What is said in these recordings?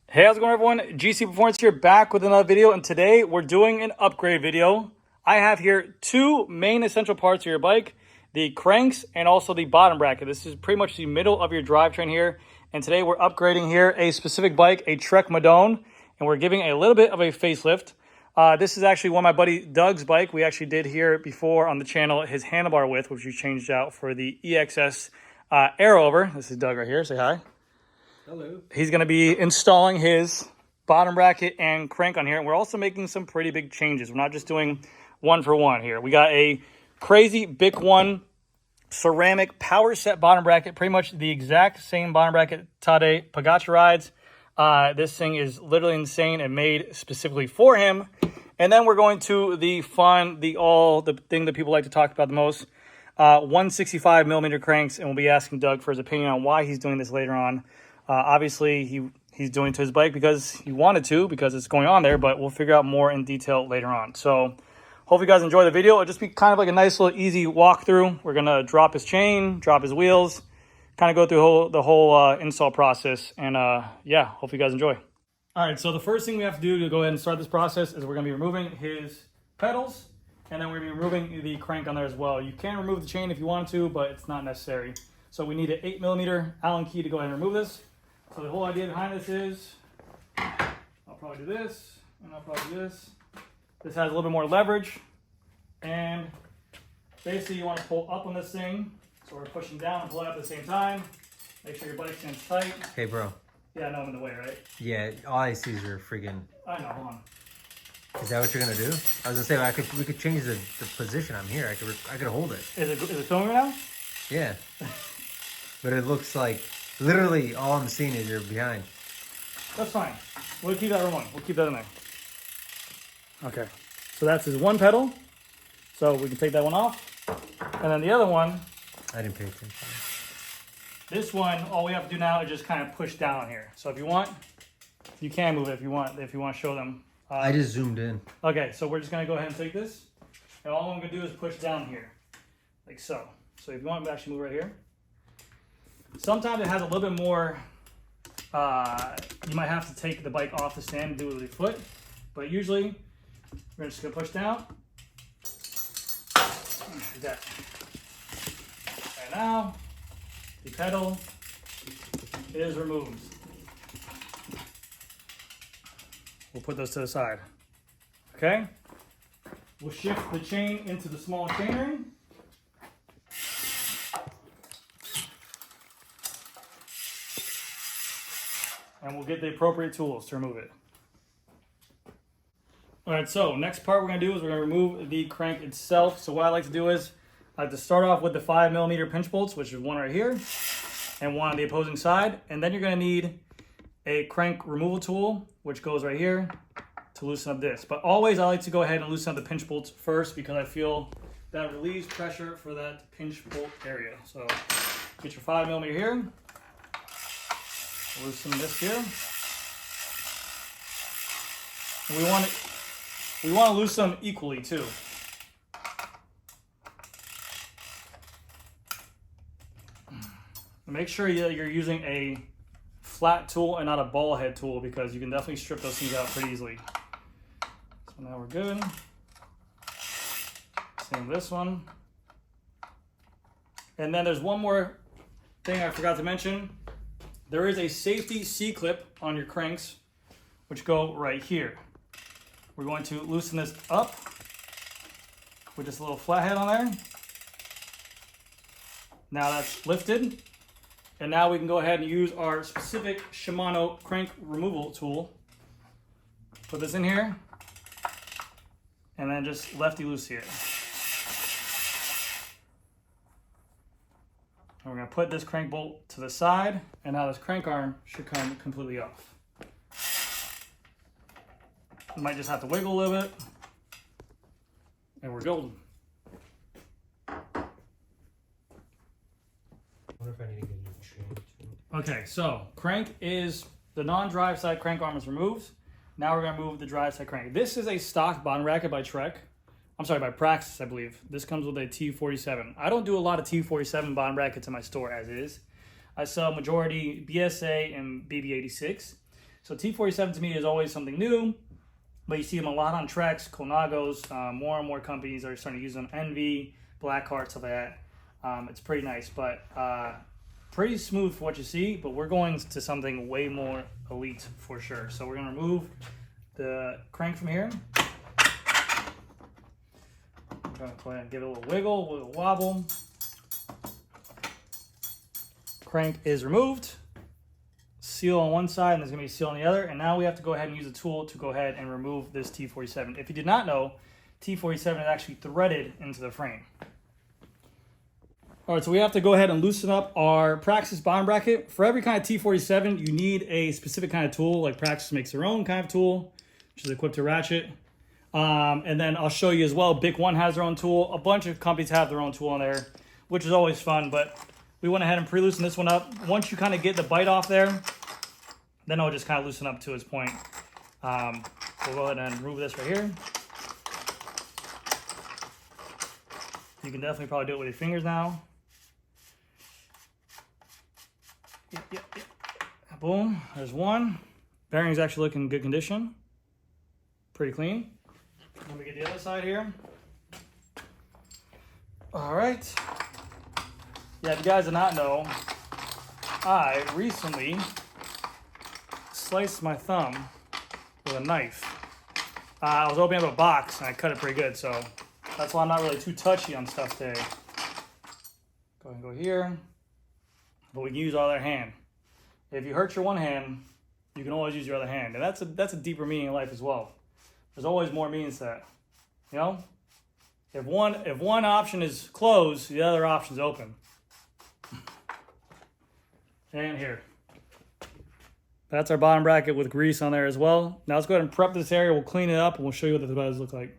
Hey, how's it going, everyone? GC Performance here, back with another video, and today we're doing an upgrade video. I have here two main essential parts of your bike, the cranks and also the bottom bracket. This is pretty much the middle of your drivetrain here, and today we're upgrading here a specific bike, a Trek Madone, and we're giving a little bit of a facelift. This is actually one of my buddy Doug's bike. We actually did here before on the channel his handlebar width, which we changed out for the EXS Aero over. This is Doug right here. Say hi. Hello. He's going to be installing his bottom bracket and crank on here. And we're also making some pretty big changes. We're not just doing one for one here. We got a crazy Bikone ceramic Powerset bottom bracket. Pretty much the exact same bottom bracket Tade Pagacha rides. This thing is literally insane and made specifically for him. And then we're going to the fun, the thing that people like to talk about the most. 165 millimeter cranks. And we'll be asking Doug for his opinion on why he's doing this later on. Obviously, he's doing it to his bike because he wanted to, because it's going on there, but we'll figure out more in detail later on. So hope you guys enjoy the video. It'll just be kind of like a nice little easy walkthrough. We're going to drop his chain, drop his wheels, kind of go through the whole install process. And yeah, hope you guys enjoy. All right, so the first thing we have to do to go ahead and start this process is we're going to be removing his pedals, and then we're going to be removing the crank on there as well. You can remove the chain if you want to, but it's not necessary. So we need an 8 millimeter Allen key to go ahead and remove this. So the whole idea behind this is, I'll probably do this, and I'll probably do this. This has a little bit more leverage, and basically you want to pull up on this thing. So we're pushing down and pulling up at the same time. Make sure your bike stands tight. Hey, bro. Yeah, I know I'm in the way, right? Yeah, all I see is your friggin'... I know, hold on. Is that what you're gonna do? I was gonna say, we could change the position I'm here. I could hold it. Is it filming right now? Yeah. But it looks like literally all I'm seeing is you're behind. That's fine. We'll keep that remote. We'll keep that in there. Okay. So that's his one pedal. So we can take that one off. And then the other one, I didn't pay attention. this one, all we have to do now is just kind of push down here. So if you want, you can move it if you want to show them. I just zoomed in. Okay, so we're just going to go ahead and take this. And all I'm going to do is push down here. Like so. So if you want to actually move right here. Sometimes it has a little bit more, you might have to take the bike off the stand and do it with your foot. But usually, we're just going to push down. Like that. And now, the pedal is removed. We'll put those to the side. Okay? We'll shift the chain into the small chainring. And we'll get the appropriate tools to remove it. All right, so next part we're gonna do is we're gonna remove the crank itself. So what I like to do is, I like to start off with the 5 millimeter pinch bolts, which is one right here, and one on the opposing side. And then you're gonna need a crank removal tool, which goes right here to loosen up this. But always I like to go ahead and loosen up the pinch bolts first because I feel that relieves pressure for that pinch bolt area. So get your 5 millimeter here. Loosen this here. And we want to loosen them equally too. Make sure you're using a flat tool and not a ball head tool because you can definitely strip those things out pretty easily. So now we're good. Same with this one. And then there's one more thing I forgot to mention. There is a safety C-clip on your cranks, which go right here. We're going to loosen this up with this little flathead on there. Now that's lifted. And now we can go ahead and use our specific Shimano crank removal tool. Put this in here, and then just lefty loose here. And we're going to put this crank bolt to the side, and now this crank arm should come completely off. You might just have to wiggle a little bit, and we're golden. I wonder if I need to get a new chain too. Okay, so crank is, the non-drive side crank arm is removed. Now we're going to move the drive side crank. This is a stock bottom bracket by Trek. I'm sorry, by Praxis, I believe. This comes with a T47. I don't do a lot of T47 bottom brackets in my store as is. I sell majority BSA and BB86. So T47 to me is always something new, but you see them a lot on Trex, Colnagos. More and more companies are starting to use them. Envy, Blackheart, stuff like that. It's pretty nice, but pretty smooth for what you see, but we're going to something way more elite for sure. So we're gonna remove the crank from here. I'm gonna go ahead and give it a little wiggle, a little wobble. Crank is removed. Seal on one side and there's gonna be a seal on the other. And now we have to go ahead and use a tool to go ahead and remove this T47. If you did not know, T47 is actually threaded into the frame. All right, so we have to go ahead and loosen up our Praxis bottom bracket. For every kind of T47, you need a specific kind of tool, like Praxis makes their own kind of tool, which is equipped to ratchet. And then I'll show you as well, BIK1 has their own tool. A bunch of companies have their own tool in there, which is always fun, but we went ahead and pre-loosen this one up. Once you kind of get the bite off there, then it'll just kind of loosen up to its point. We'll go ahead and remove this right here. You can definitely probably do it with your fingers now. Yep. Boom, there's one. Bearing's actually looking in good condition. Pretty clean. Let me get the other side here. All right. Yeah, if you guys did not know, I recently sliced my thumb with a knife. I was opening up a box and I cut it pretty good, so that's why I'm not really too touchy on stuff today. Go ahead and go here. But we can use our other hand. If you hurt your one hand, you can always use your other hand. And that's a deeper meaning in life as well. There's always more meanings to that. You know? If one option is closed, the other option's open. And here. That's our bottom bracket with grease on there as well. Now let's go ahead and prep this area. We'll clean it up and we'll show you what the buttons look like.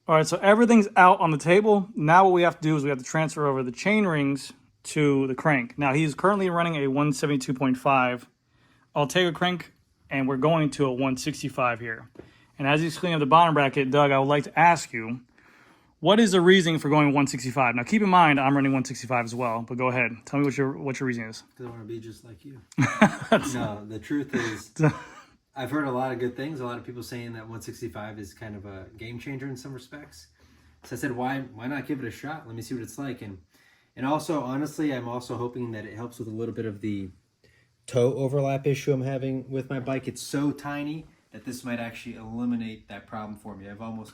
All right, so everything's out on the table. Now what we have to do is we have to transfer over the chain rings to the crank. Now he's currently running a 172.5 Altega crank, and we're going to a 165 here. And as he's cleaning up the bottom bracket, Doug, I would like to ask you, what is the reasoning for going 165? Now keep in mind, I'm running 165 as well, but go ahead. Tell me what your reasoning is. Because I want to be just like you. No, the truth is, I've heard a lot of good things. A lot of people saying that 165 is kind of a game changer in some respects. So I said, why not give it a shot? Let me see what it's like. And also, honestly, I'm also hoping that it helps with a little bit of the toe overlap issue I'm having with my bike. It's so tiny that this might actually eliminate that problem for me. I've almost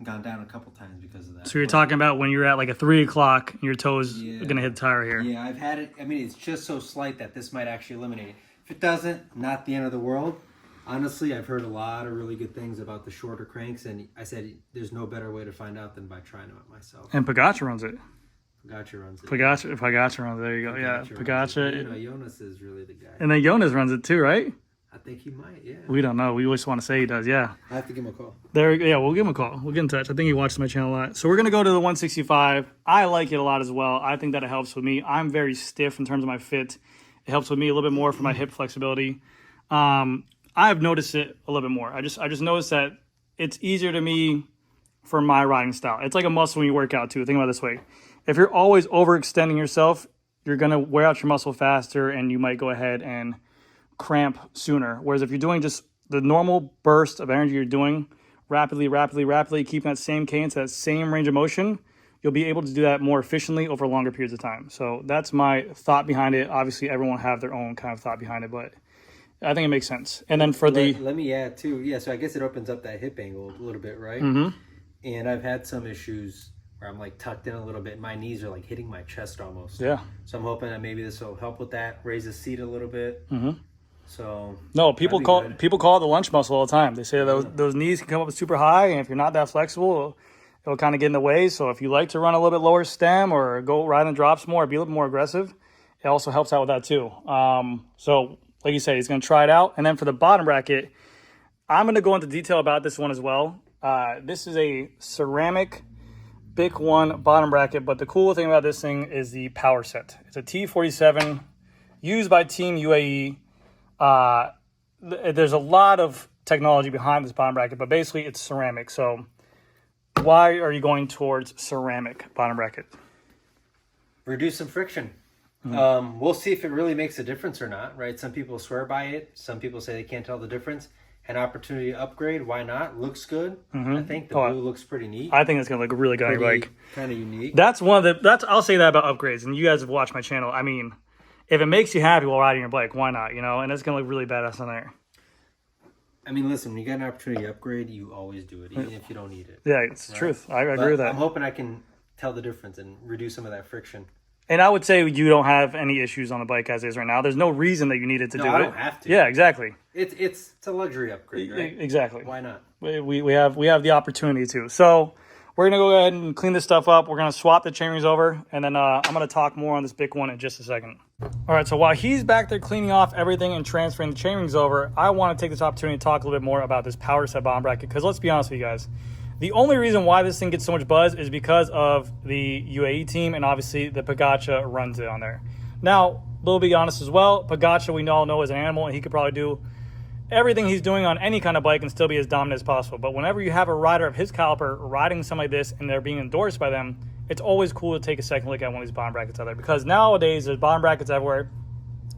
gone down a couple times because of that. So you're talking about when you're at like a 3 o'clock and your toe's going to hit the tire here. Yeah, I've had it. I mean, it's just so slight that this might actually eliminate it. If it doesn't, not the end of the world. Honestly, I've heard a lot of really good things about the shorter cranks, and I said there's no better way to find out than by trying them myself. And Pagacha runs it. Pagacha runs it. Pagacha runs it. There you go. Yeah, Pagacha. You know, Jonas is really the guy. And then Jonas runs it too, right? I think he might, yeah. We don't know. We always want to say he does, yeah. I have to give him a call. Yeah, we'll give him a call. We'll get in touch. I think he watches my channel a lot. So we're going to go to the 165. I like it a lot as well. I think that it helps with me. I'm very stiff in terms of my fit. It helps with me a little bit more for my hip flexibility. I've noticed it a little bit more. I just noticed that it's easier to me for my riding style. It's like a muscle when you work out too. Think about it this way. If you're always overextending yourself, you're going to wear out your muscle faster and you might go ahead and cramp sooner. Whereas if you're doing just the normal burst of energy you're doing rapidly, keeping that same cadence, that same range of motion, you'll be able to do that more efficiently over longer periods of time. So that's my thought behind it. Obviously, everyone will have their own kind of thought behind it, but I think it makes sense. And then for let me add too. Yeah, so I guess it opens up that hip angle a little bit, right? Mm-hmm. And I've had some issues where I'm like tucked in a little bit. My knees are like hitting my chest almost. Yeah. So I'm hoping that maybe this will help with that, raise the seat a little bit. Mm-hmm. So no, people call it the lunch muscle all the time. They say those knees can come up super high, and if you're not that flexible, it'll kind of get in the way. So if you like to run a little bit lower stem or go ride in drops more, be a little bit more aggressive, it also helps out with that too. So like you said, he's going to try it out. And then for the bottom bracket, I'm going to go into detail about this one as well. This is a ceramic BIK1 bottom bracket, but the cool thing about this thing is the Powerset. It's a T47 used by Team UAE. There's a lot of technology behind this bottom bracket, but basically it's ceramic. So why are you going towards ceramic bottom bracket? Reduce some friction. We'll see if it really makes a difference or not, right? Some people swear by it. Some people say they can't tell the difference. An opportunity to upgrade, why not? Looks good. I think the blue looks pretty neat. I think it's gonna look really good on your bike. Kind of unique. That's one of the. I'll say that about upgrades. And you guys have watched my channel. I mean, if it makes you happy while riding your bike, why not? You know, and it's gonna look really badass on there. I mean, listen, when you get an opportunity to upgrade, you always do it, even if you don't need it. Yeah, it's the truth. I agree with that. I'm hoping I can tell the difference and reduce some of that friction. And I would say you don't have any issues on the bike as is right now. There's no reason that you needed to do it. I don't have to. Yeah, exactly. It's a luxury upgrade, right? Exactly. Why not? We have the opportunity to. So we're gonna go ahead and clean this stuff up. We're gonna swap the chainrings over, and then I'm gonna talk more on this big one in just a second. All right. So while he's back there cleaning off everything and transferring the chainrings over, I want to take this opportunity to talk a little bit more about this Powerset bottom bracket. Because let's be honest with you guys. The only reason why this thing gets so much buzz is because of the UAE team, and obviously the Pogacha runs it on there. Now, we'll be honest as well, Pogacha we all know is an animal, and he could probably do everything he's doing on any kind of bike and still be as dominant as possible. But whenever you have a rider of his caliber riding something like this and they're being endorsed by them, it's always cool to take a second look at one of these bottom brackets out there. Because nowadays, there's bottom brackets everywhere,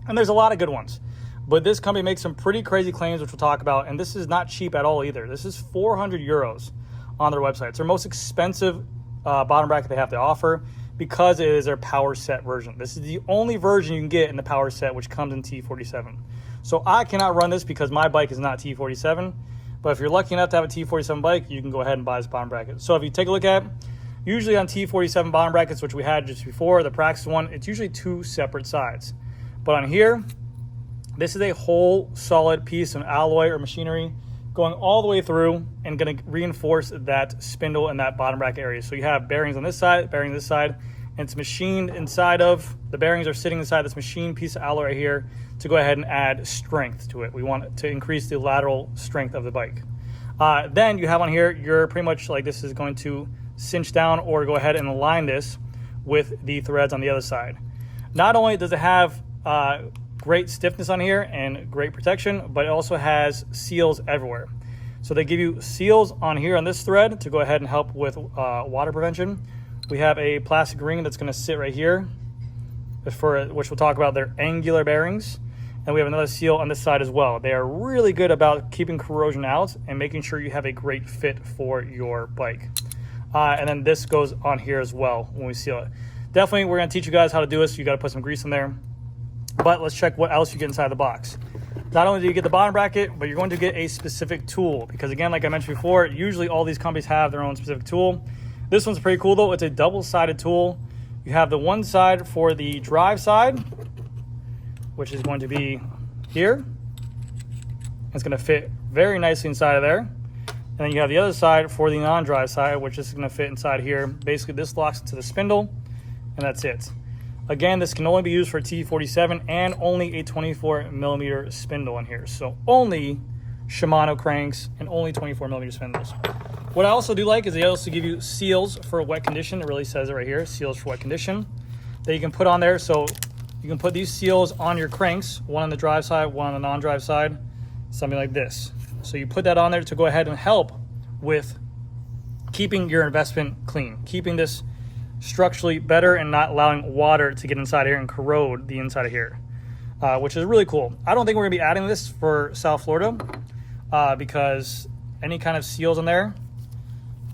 and there's a lot of good ones. But this company makes some pretty crazy claims, which we'll talk about, and this is not cheap at all either. This is 400 euros. On their website. It's their most expensive bottom bracket they have to offer because it is their Powerset version. This is the only version you can get in the Powerset, which comes in T47. So I cannot run this because my bike is not T47. But if you're lucky enough to have a T47 bike, you can go ahead and buy this bottom bracket. So if you take a look at, usually on T47 bottom brackets, which we had just before, the practice one, it's usually two separate sides. But on here, this is a whole solid piece of alloy or machinery going all the way through and going to reinforce that spindle in that bottom bracket area. So you have bearings on this side, bearings on this side, and it's machined inside of, the bearings are sitting inside this machined piece of alloy right here to go ahead and add strength to it. We want to increase the lateral strength of the bike. Then you have on here, you're pretty much like this is going to cinch down or go ahead and align this with the threads on the other side. Not only does it have great stiffness on here and great protection, but it also has seals everywhere. So they give you seals on here on this thread to go ahead and help with water prevention. We have a plastic ring that's going to sit right here, for which we'll talk about their angular bearings. And we have another seal on this side as well. They are really good about keeping corrosion out and making sure you have a great fit for your bike. And then this goes on here as well when we seal it. Definitely, we're going to teach you guys how to do this. You got to put some grease in there. But let's check what else you get inside the box. Not only do you get the bottom bracket, but you're going to get a specific tool. Because again, like I mentioned before, usually all these companies have their own specific tool. This one's pretty cool though. It's a double-sided tool. You have the one side for the drive side, which is going to be here. It's going to fit very nicely inside of there. And then you have the other side for the non-drive side, which is going to fit inside here. Basically, this locks to the spindle, and that's it. Again, this can only be used for T47 and only a 24mm spindle in here. So only Shimano cranks and only 24mm spindles. What I also do like is they also give you seals for wet condition. It really says it right here, seals for wet condition, that you can put on there. So you can put these seals on your cranks, one on the drive side, one on the non-drive side, something like this. So you put that on there to go ahead and help with keeping your investment clean, keeping this structurally better and not allowing water to get inside here and corrode the inside of here, which is really cool. I don't think we're gonna be adding this for South Florida because any kind of seals in there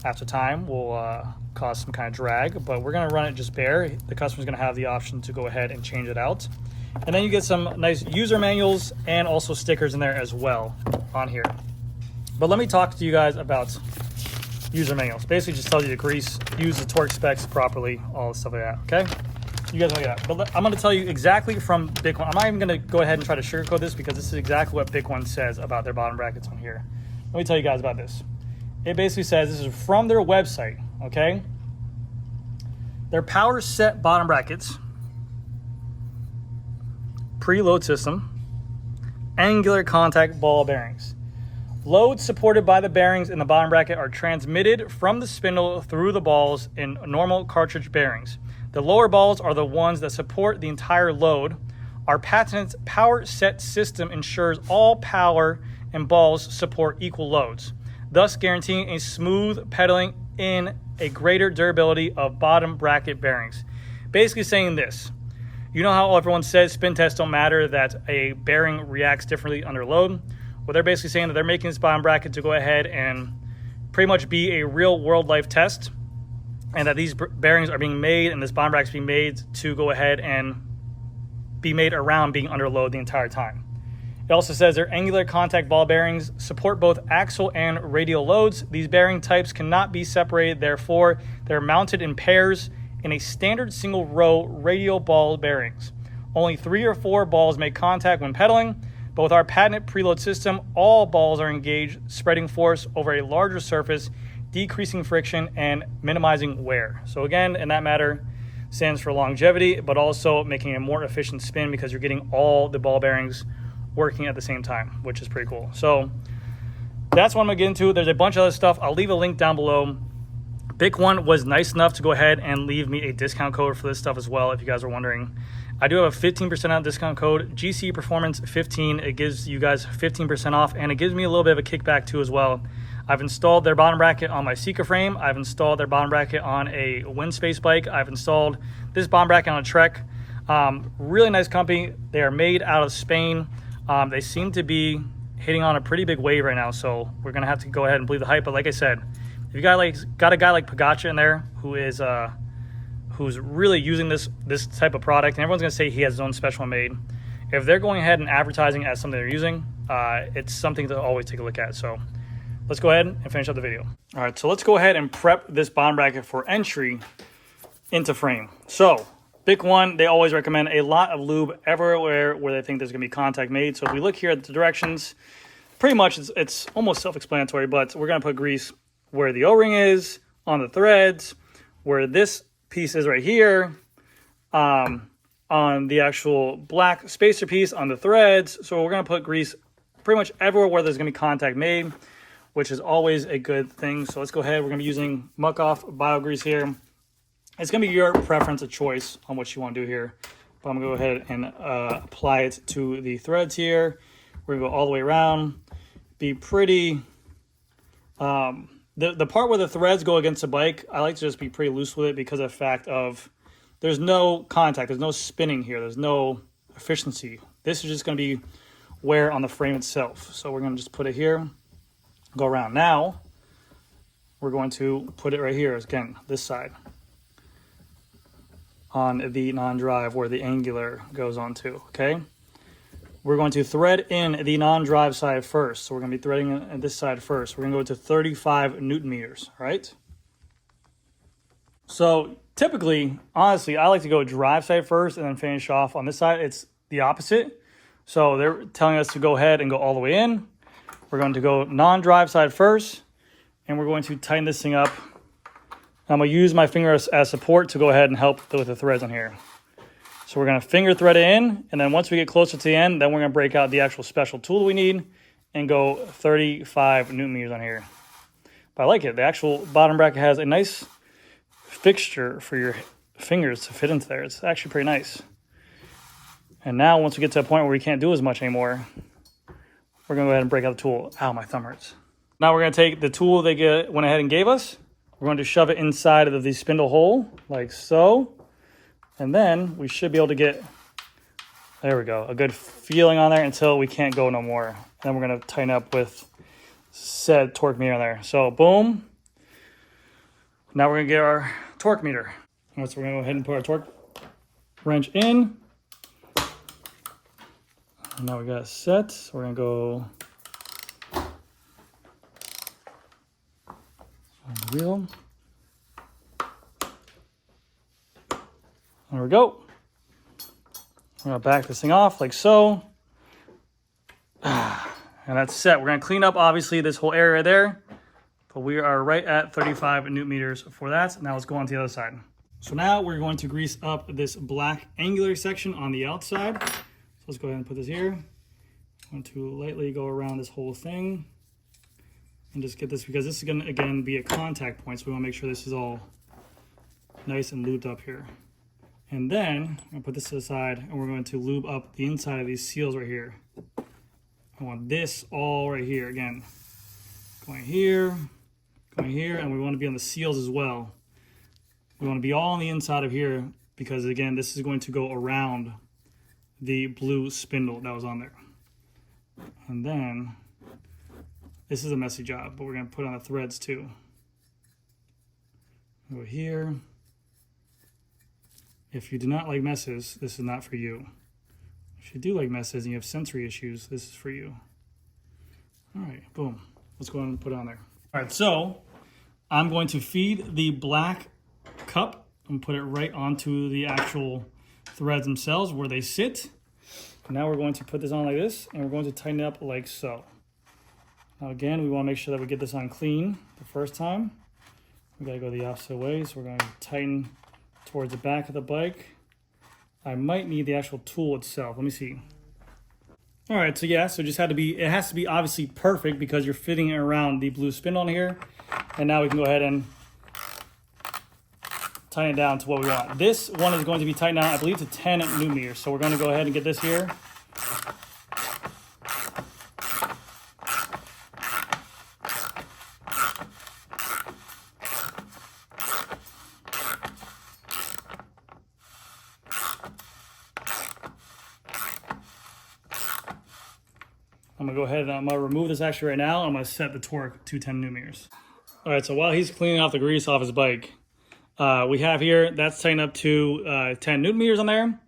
after time will cause some kind of drag, but we're gonna run it just bare. The customer's gonna have the option to go ahead and change it out. And then you get some nice user manuals and also stickers in there as well on here. But let me talk to you guys about user manuals. Basically just tells you to grease, use the torque specs properly, all the stuff like that, okay? You guys look at that. But I'm gonna tell you exactly from Bikone. I'm not even gonna go ahead and try to sugarcoat this because this is exactly what Bikone says about their bottom brackets on here. Let me tell you guys about this. It basically says, this is from their website, okay? Their Powerset bottom brackets, preload system, angular contact ball bearings. Loads supported by the bearings in the bottom bracket are transmitted from the spindle through the balls in normal cartridge bearings. The lower balls are the ones that support the entire load. Our patented Powerset system ensures all power and balls support equal loads, thus guaranteeing a smooth pedaling in a greater durability of bottom bracket bearings. Basically saying this, You know how everyone says spin tests don't matter, that a bearing reacts differently under load? Well, they're basically saying that they're making this bottom bracket to go ahead and pretty much be a real world life test, and that these bearings are being made and this bottom bracket is being made to go ahead and be made around being under load the entire time. It also says their angular contact ball bearings support both axial and radial loads. These bearing types cannot be separated, therefore they're mounted in pairs in a standard single row radial ball bearings. Only 3 or 4 balls make contact when pedaling, but with our patented preload system, all balls are engaged, spreading force over a larger surface, decreasing friction and minimizing wear. So again, in that matter, stands for longevity, but also making a more efficient spin because you're getting all the ball bearings working at the same time, which is pretty cool. So that's what I'm gonna get into. There's a bunch of other stuff. I'll leave a link down below. Bikone was nice enough to go ahead and leave me a discount code for this stuff as well, if you guys are wondering. I do have a 15% off discount code, GC Performance 15. It gives you guys 15% off, and it gives me a little bit of a kickback too as well. I've installed their bottom bracket on my BIKEFRAME. I've installed their bottom bracket on a WINSPACE bike. I've installed this bottom bracket on a Trek. Really nice company. They are made out of Spain. They seem to be hitting on a pretty big wave right now, so we're gonna have to go ahead and believe the hype. But like I said, if you got a guy like Pagacha in there who is who's really using this type of product, and everyone's gonna say he has his own special one made. If they're going ahead and advertising as something they're using, it's something to always take a look at. So let's go ahead and finish up the video. All right, so let's go ahead and prep this bottom bracket for entry into frame. So Bikone, they always recommend a lot of lube everywhere where they think there's gonna be contact made. So if we look here at the directions, pretty much it's almost self-explanatory, but we're gonna put grease where the O-ring is, on the threads, where this piece is right here, on the actual black spacer piece, on the threads. So we're gonna put grease pretty much everywhere where there's gonna be contact made, which is always a good thing. So let's go ahead. We're gonna be using Muck Off Bio Grease here. It's gonna be your preference of choice on what you wanna do here. But I'm gonna go ahead and apply it to the threads here. We're gonna go all the way around. Be pretty, the part where the threads go against the bike, I like to just be pretty loose with it because of the fact of there's no contact, there's no spinning here, there's no efficiency. This is just gonna be wear on the frame itself. So we're gonna just put it here, go around. Now, we're going to put it right here, again, this side, on the non-drive where the angular goes onto, okay? We're going to thread in the non-drive side first. So we're gonna be threading in this side first. We're gonna go to 35 Newton meters, right? So typically, honestly, I like to go drive side first and then finish off on this side. It's the opposite. So they're telling us to go ahead and go all the way in. We're going to go non-drive side first, and we're going to tighten this thing up. I'm gonna use my finger as support to go ahead and help with the threads on here. So we're gonna finger thread it in, and then once we get closer to the end, then we're gonna break out the actual special tool we need and go 35 Newton meters on here. But I like it. The actual bottom bracket has a nice fixture for your fingers to fit into there. It's actually pretty nice. And now once we get to a point where we can't do as much anymore, we're gonna go ahead and break out the tool. Ow, my thumb hurts. Now we're gonna take the tool they went ahead and gave us. We're going to shove it inside of the spindle hole, like so. And then we should be able to get, there we go, a good feeling on there until we can't go no more. And then we're gonna tighten up with said torque meter on there. So boom. Now we're gonna get our torque meter. All right, so we're gonna go ahead and put our torque wrench in. And now we got it set. So we're gonna go on the wheel. There we go. We're gonna back this thing off like so. And that's set. We're gonna clean up obviously this whole area there, but we are right at 35 Newton meters for that. Now let's go on to the other side. So now we're going to grease up this black angular section on the outside. So let's go ahead and put this here. I'm going to lightly go around this whole thing and just get this, because this is gonna again be a contact point. So we wanna make sure this is all nice and lubed up here. And then I'm gonna put this to the side and we're going to lube up the inside of these seals right here. I want this all right here again. Going here, and we want to be on the seals as well. We want to be all on the inside of here because again, this is going to go around the blue spindle that was on there. And then this is a messy job, but we're going to put on the threads too. Over here. If you do not like messes, this is not for you. If you do like messes and you have sensory issues, this is for you. All right, boom. Let's go ahead and put it on there. All right, so I'm going to feed the black cup and put it right onto the actual threads themselves where they sit. Now we're going to put this on like this, and we're going to tighten it up like so. Now again, we want to make sure that we get this on clean the first time. We got to go the opposite way, so we're going to tighten towards the back of the bike. I might need the actual tool itself. Let me see. All right, so yeah, so it has to be obviously perfect because you're fitting it around the blue spindle on here. And now we can go ahead and tighten it down to what we want. This one is going to be tightened down, I believe, to 10 newton meters. So we're going to go ahead and get this here. I'm gonna go ahead and I'm gonna remove this actually right now. I'm gonna set the torque to 10 newton meters. All right, so while he's cleaning off the grease off his bike, we have here, that's tightened up to 10 newton meters on there.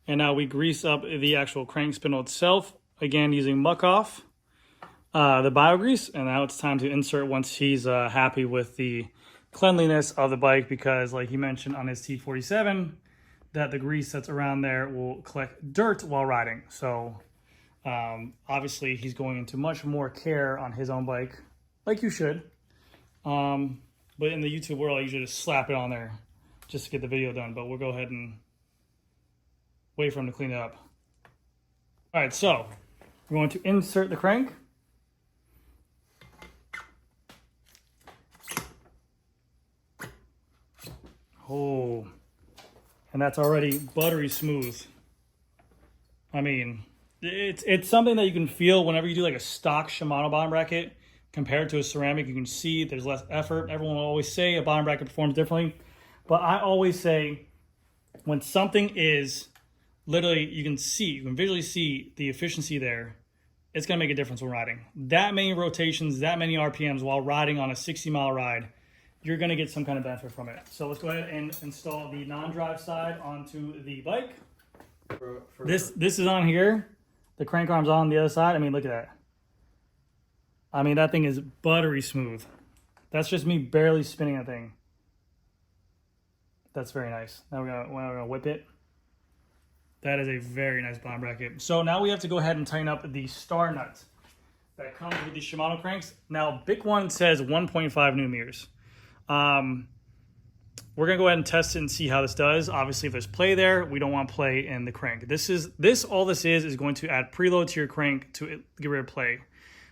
And now we grease up the actual crank spindle itself, again, using muck off the bio grease. And now it's time to insert once he's happy with the cleanliness of the bike, because like he mentioned on his T47, that the grease that's around there will collect dirt while riding. So obviously he's going into much more care on his own bike, like you should. But in the YouTube world, I usually just slap it on there just to get the video done. But we'll go ahead and wait for him to clean it up. All right, so we're going to insert the crank. Oh, and that's already buttery smooth. I mean, it's something that you can feel whenever you do like a stock Shimano bottom bracket compared to a ceramic. You can see there's less effort. Everyone will always say a bottom bracket performs differently, but I always say when something is literally, you can visually see the efficiency there, it's gonna make a difference when riding. That many rotations, that many RPMs while riding on a 60-mile ride, you're gonna get some kind of benefit from it. So let's go ahead and install the non-drive side onto the bike. This is on here. The crank arm's on the other side. I mean, look at that. I mean, that thing is buttery smooth. That's just me barely spinning that thing. That's very nice. Now we're gonna whip it. That is a very nice bottom bracket. So now we have to go ahead and tighten up the star nut that comes with the Shimano cranks. Now, Bikone says 1.5 newton meters. We're gonna go ahead and test it and see how this does. Obviously, if there's play there, we don't want play in the crank. All this is going to add preload to your crank to get rid of play.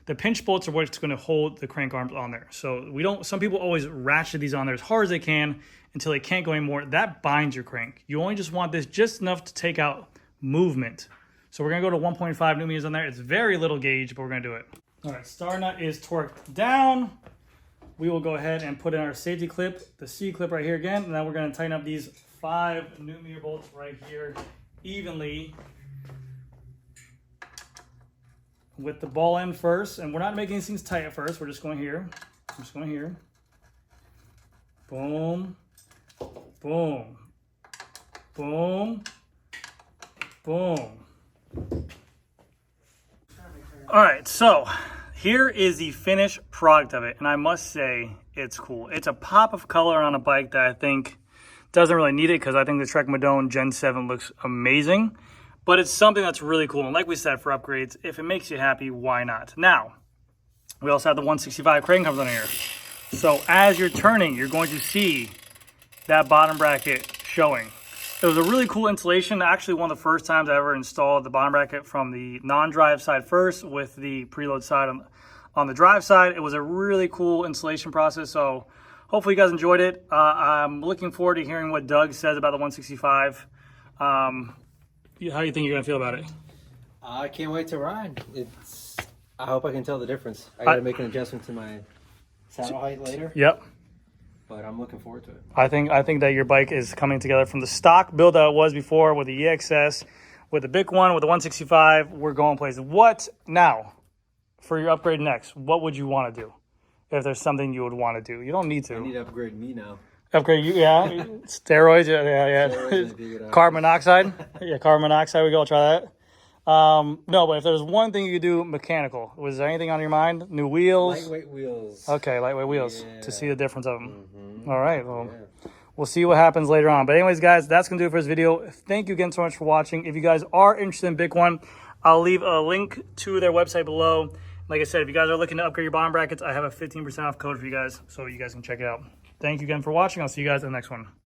The pinch bolts are what's going to hold the crank arms on there. So some people always ratchet these on there as hard as they can until they can't go anymore. That binds your crank. You only just want this just enough to take out movement. So we're gonna go to 1.5 newton meters on there. It's very little gauge, but we're gonna do it. All right, star nut is torqued down. We will go ahead and put in our safety clip, the C clip right here again. And then we're gonna tighten up these 5 newton meter bolts right here evenly with the ball end first. And we're not making these things tight at first. We're just going here. I'm just going here. Boom, boom, boom, boom. All right, so here is the finished product of it, and I must say it's cool. It's a pop of color on a bike that I think doesn't really need it, because I think the Trek Madone Gen 7 looks amazing, but it's something that's really cool. And like we said, for upgrades, if it makes you happy, why not? Now, we also have the 165 crank comes on here. So as you're turning, you're going to see that bottom bracket showing. It was a really cool installation. Actually, one of the first times I ever installed the bottom bracket from the non-drive side first with the preload side on the drive side. It was a really cool installation process. So hopefully you guys enjoyed it. I'm looking forward to hearing what Doug says about the 165. How do you think you're gonna feel about it? I can't wait to ride. I hope I can tell the difference. I gotta make an adjustment to my saddle height later. Yep. but I'm looking forward to it. I think that your bike is coming together from the stock build that it was before with the EXS, with the Bic one, with the 165. We're going places. What now for your upgrade next? What would you want to do if there's something you would want to do? You don't need to. I need to upgrade me now. Upgrade you, yeah. Steroids, yeah. Steroids, Carbon monoxide, yeah. Carbon monoxide. We go try that. No, but if there's one thing you could do mechanical, was there anything on your mind? New wheels? Lightweight wheels. Okay, lightweight wheels to see the difference of them. All right, well, Yeah. we'll see what happens later on. But anyways, guys, that's going to do it for this video. Thank you again so much for watching. If you guys are interested in Bikone, I'll leave a link to their website below. Like I said, if you guys are looking to upgrade your bottom brackets, I have a 15% off code for you guys, so you guys can check it out. Thank you again for watching. I'll see you guys in the next one.